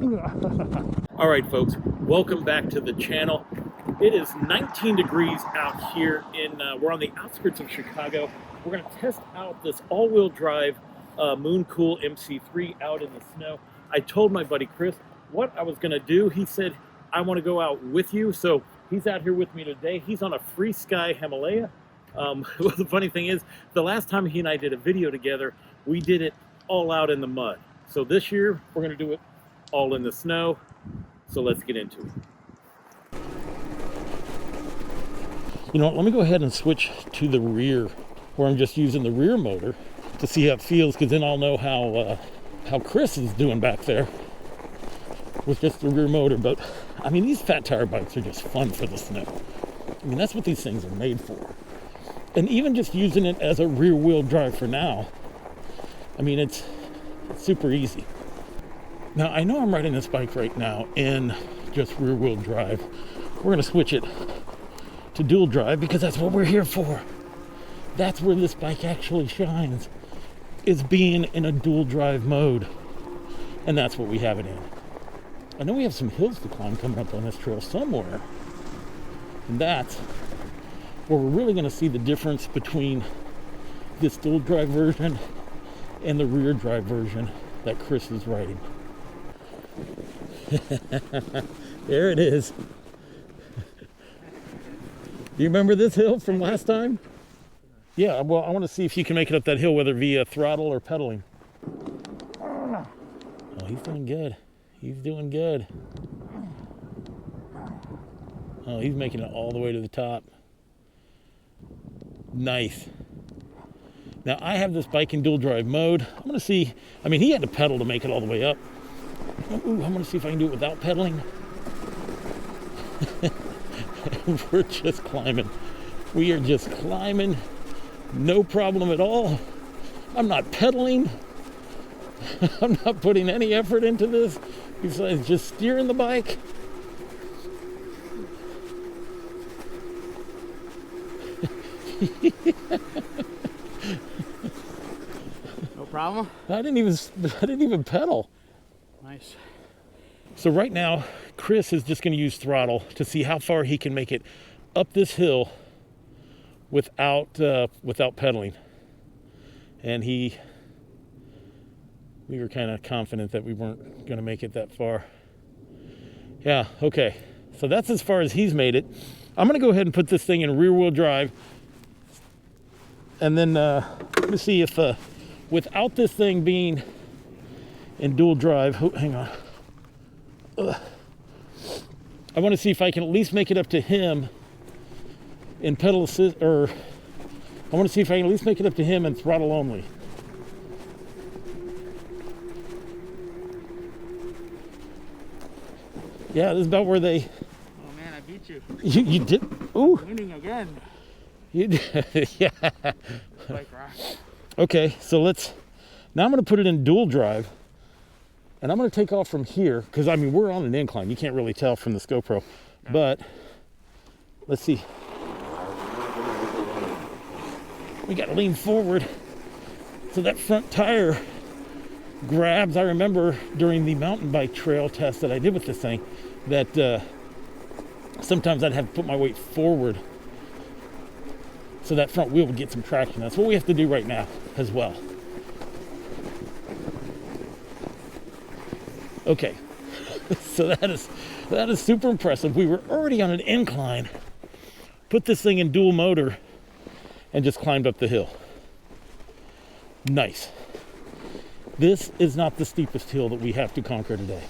All right, folks, welcome back to the channel. It is 19 degrees out here we're on the outskirts of Chicago. We're gonna test out this all-wheel drive MoonCool MC3 out in the snow. I told my buddy Chris what I was gonna do. He said, I wanna go out with you. So he's out here with me today. He's on a Free Sky Himalaya. Well, the funny thing is, the last time he and I did a video together, we did it all out in the mud. So this year, we're gonna do it all in the snow. So let's get into it. You know what, let me go ahead and switch to the rear, where I'm just using the rear motor to see how it feels, because then I'll know how Chris is doing back there with just the rear motor. But I mean, these fat tire bikes are just fun for the snow. I mean, that's what these things are made for. And even just using it as a rear wheel drive for now, I mean, it's super easy. Now, I know I'm riding this bike right now in just rear wheel drive. We're gonna switch it to dual drive because that's what we're here for. That's where this bike actually shines, is being in a dual drive mode. And that's what we have it in. I know we have some hills to climb coming up on this trail somewhere. And that's where we're really gonna see the difference between this dual drive version and the rear drive version that Chris is riding. There it is. Do you remember this hill from last time? Yeah, well, I want to see if you can make it up that hill, whether via throttle or pedaling. Oh, he's doing good. He's doing good. Oh, he's making it all the way to the top. Nice. Now, I have this bike in dual drive mode. I'm going to see, I mean, he had to pedal to make it all the way up. Ooh, I'm going to see if I can do it without pedaling. We're just climbing. We are just climbing. No problem at all. I'm not pedaling. I'm not putting any effort into this besides just steering the bike. No problem. I didn't even pedal. Nice. So right now, Chris is just going to use throttle to see how far he can make it up this hill without pedaling. And we were kind of confident that we weren't going to make it that far. Yeah, okay. So that's as far as he's made it. I'm going to go ahead and put this thing in rear wheel drive. And then let me see if without this thing being in dual drive, oh, hang on. I want to see if I can at least make it up to him in pedal assist, or I want to see if I can at least make it up to him in throttle only. Yeah, this is about where they... Oh man, I beat you. You did? Ooh. Winning again. You did, yeah. Bike rock. Okay, so now I'm going to put it in dual drive. And I'm going to take off from here, because, I mean, we're on an incline. You can't really tell from this GoPro. Yeah. But, let's see. We got to lean forward so that front tire grabs. I remember during the mountain bike trail test that I did with this thing, that sometimes I'd have to put my weight forward so that front wheel would get some traction. That's what we have to do right now as well. Okay, so that is super impressive. We were already on an incline, put this thing in dual motor, and just climbed up the hill. Nice. This is not the steepest hill that we have to conquer today.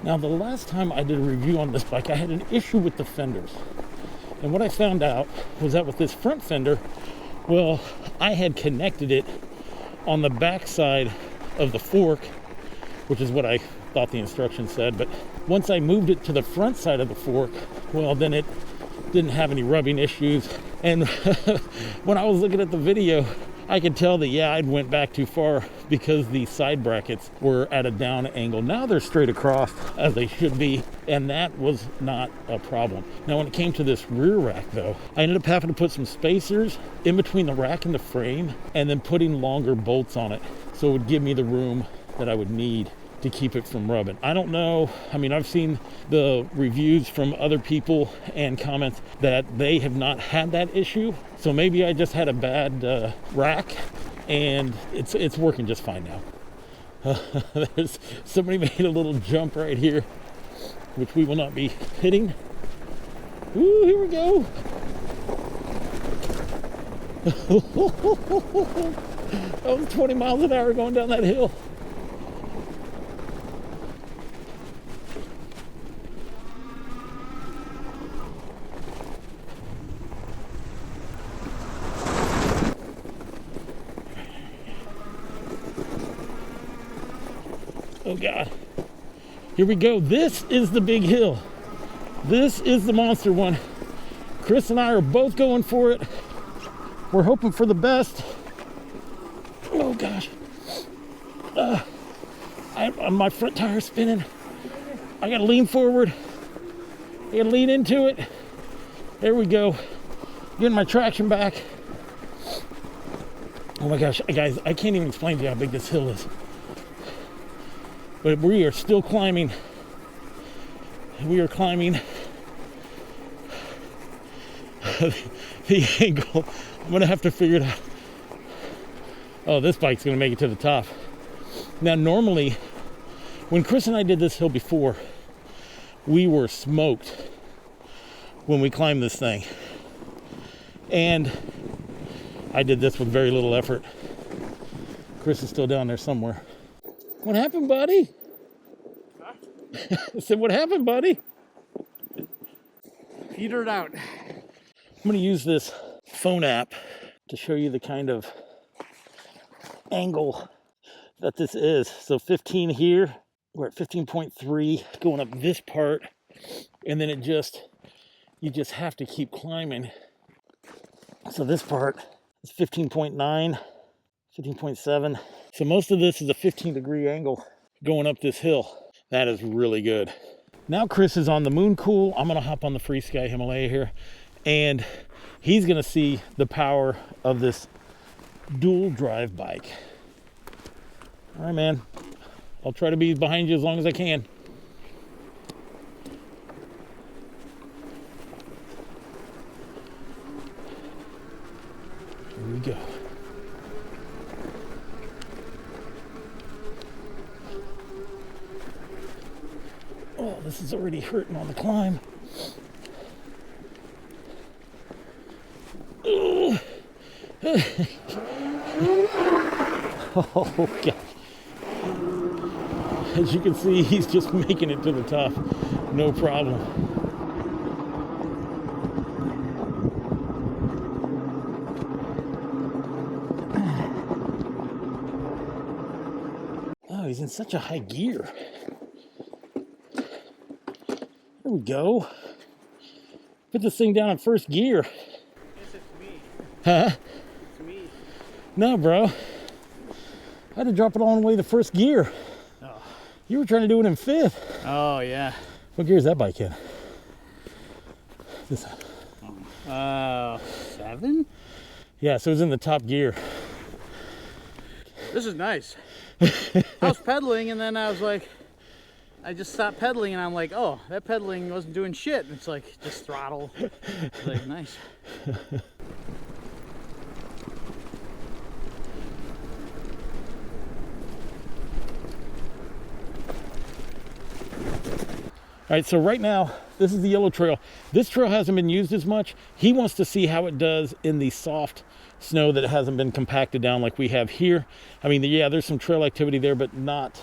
Now, the last time I did a review on this bike, I had an issue with the fenders. And what I found out was that with this front fender, well, I had connected it on the back side of the fork, which is what I thought the instructions said, but Once I moved it to the front side of the fork, well, then it didn't have any rubbing issues. And when I was looking at the video, I could tell that, yeah, I'd went back too far because the side brackets were at a down angle. Now they're straight across as they should be, and that was not a problem. Now, when it came to this rear rack, though, I ended up having to put some spacers in between the rack and the frame, and then putting longer bolts on it so it would give me the room that I would need to keep it from rubbing. I don't know. I mean, I've seen the reviews from other people and comments that they have not had that issue. So maybe I just had a bad rack, and it's working just fine now. There's somebody made a little jump right here, which we will not be hitting. Ooh, here we go. That was 20 miles an hour going down that hill. Oh God, here we go. This is the big hill. This is the monster one. Chris and I are both going for it. We're hoping for the best. Oh gosh. My front tire's spinning. I gotta lean forward. I gotta lean into it. There we go. Getting my traction back. Oh my gosh, guys, I can't even explain to you how big this hill is. But we are still climbing. We are climbing the angle. I'm gonna have to figure it out. Oh, this bike's gonna make it to the top. Now, normally, when Chris and I did this hill before, we were smoked when we climbed this thing. And I did this with very little effort. Chris is still down there somewhere. What happened, buddy? Huh? I said, what happened, buddy? Petered out. I'm going to use this phone app to show you the kind of angle that this is. So 15 here, we're at 15.3, going up this part, and then you just have to keep climbing. So this part is 15.9, 15.7. So most of this is a 15-degree angle going up this hill. That is really good. Now Chris is on the MoonCool. I'm gonna hop on the Free Sky Himalaya here, and he's gonna see the power of this dual drive bike. All right, man. I'll try to be behind you as long as I can. Here we go. Oh, this is already hurting on the climb. Oh, God. As you can see, he's just making it to the top. No problem. Oh, he's in such a high gear. There we go. Put this thing down in first gear. Yes, it's me. Huh? It's me. No, bro. I had to drop it all the way to first gear. Oh. You were trying to do it in fifth. Oh, yeah. What gear is that bike in? This. 7? Yeah, so it was in the top gear. This is nice. I was pedaling, and then I was like, I just stopped pedaling, and I'm like, oh, that pedaling wasn't doing shit. And it's like, just throttle. It's like, nice. All right, so right now, this is the yellow trail. This trail hasn't been used as much. He wants to see how it does in the soft snow that hasn't been compacted down like we have here. I mean, yeah, there's some trail activity there, but not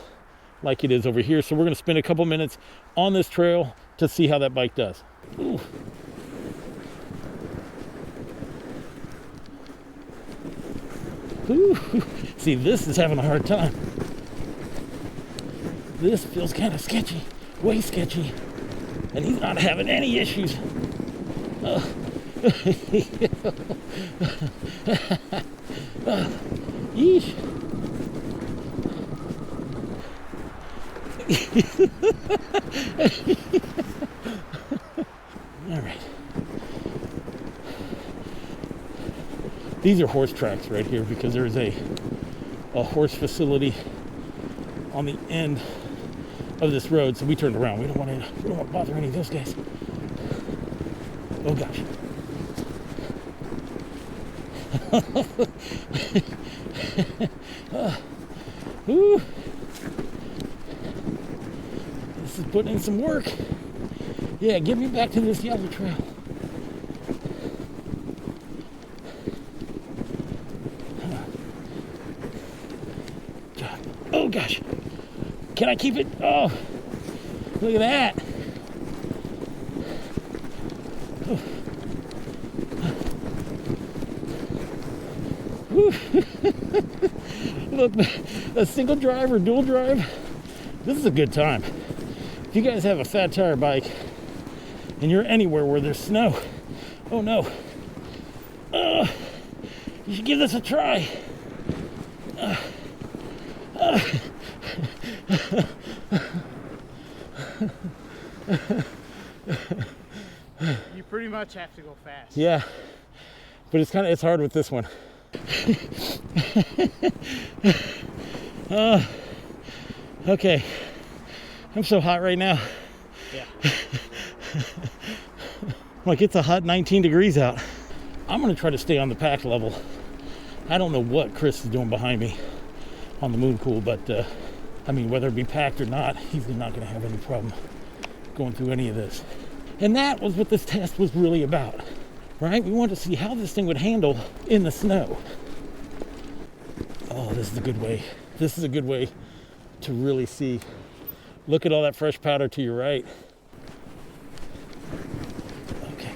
like it is over here. So we're gonna spend a couple minutes on this trail to see how that bike does. Ooh. Ooh. See, this is having a hard time. This feels kind of sketchy. way sketchy, and he's not having any issues. Yeesh. All right. These are horse tracks right here because there's a horse facility on the end of this road, so we turned around. We don't want to bother any of those guys. Oh gosh. Ooh. This is putting in some work. Yeah, get me back to this yellow trail. Oh gosh. Can I keep it? Oh, look at that. Look, a single drive or dual drive, this is a good time. If you guys have a fat tire bike and you're anywhere where there's snow, oh no, you should give this a try. You pretty much have to go fast. Yeah, but it's hard with this one. Okay, I'm so hot right now. Yeah. Like it's a hot 19 degrees out. I'm gonna try to stay on the pack level. I don't know what Chris is doing behind me on the MoonCool, but I mean, whether it be packed or not, he's not gonna have any problem going through any of this. And that was what this test was really about, right? We wanted to see how this thing would handle in the snow. Oh, this is a good way. This is a good way to really see. Look at all that fresh powder to your right. Okay.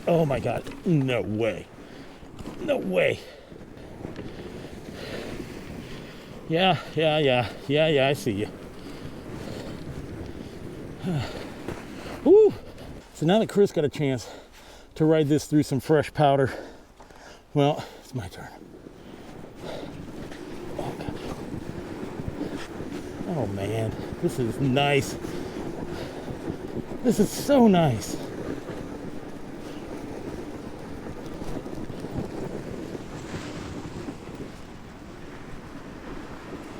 Oh my God. No way. No way. Yeah, I see you. Woo! So now that Chris got a chance to ride this through some fresh powder, well, it's my turn. Oh, gosh. Oh, man. This is nice. This is so nice.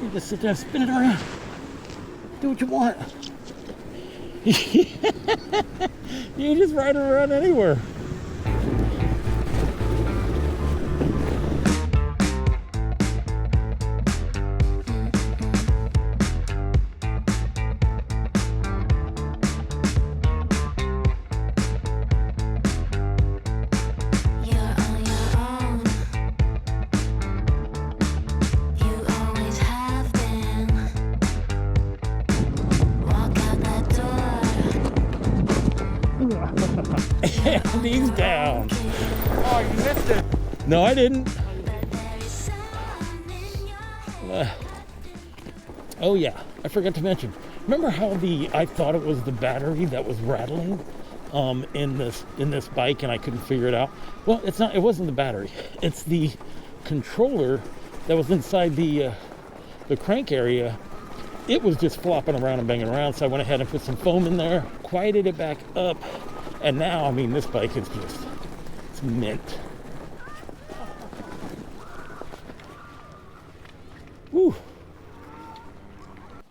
You just sit there and spin it around. Do what you want. You just ride it around anywhere. And he's down. Oh, you missed it. No, I didn't. Oh yeah, I forgot to mention. Remember how I thought it was the battery that was rattling in this bike, and I couldn't figure it out? Well, it's not. It wasn't the battery. It's the controller that was inside the crank area. It was just flopping around and banging around, so I went ahead and put some foam in there, quieted it back up, and now, I mean, this bike is just, it's mint. Woo.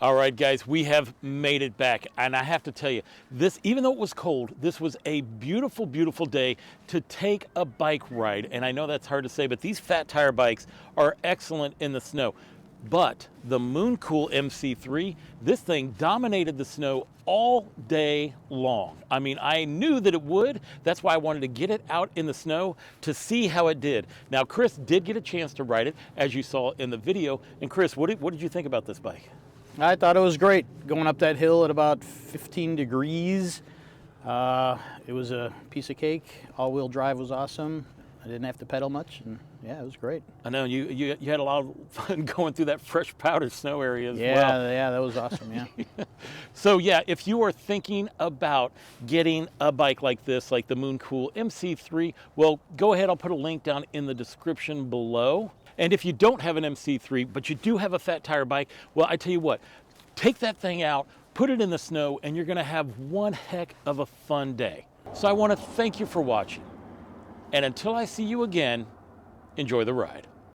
All right, guys, we have made it back, and I have to tell you, this, even though it was cold, this was a beautiful, beautiful day to take a bike ride, and I know that's hard to say, but these fat tire bikes are excellent in the snow. But the MoonCool MC3, this thing dominated the snow all day long. I mean, I knew that it would. That's why I wanted to get it out in the snow to see how it did. Now, Chris did get a chance to ride it, as you saw in the video. And Chris, what did you think about this bike? I thought it was great. Going up that hill at about 15 degrees. It was a piece of cake. All-wheel drive was awesome. I didn't have to pedal much, and yeah, it was great. I know you had a lot of fun going through that fresh powdered snow area as Yeah, well. yeah, that was awesome. Yeah. So yeah, if you are thinking about getting a bike like this, like the MoonCool MC3, well, go ahead. I'll put a link down in the description below. And if you don't have an MC3, but you do have a fat tire bike, well, I tell you what, take that thing out, put it in the snow, and you're gonna have one heck of a fun day. So I wanna thank you for watching. And until I see you again, enjoy the ride.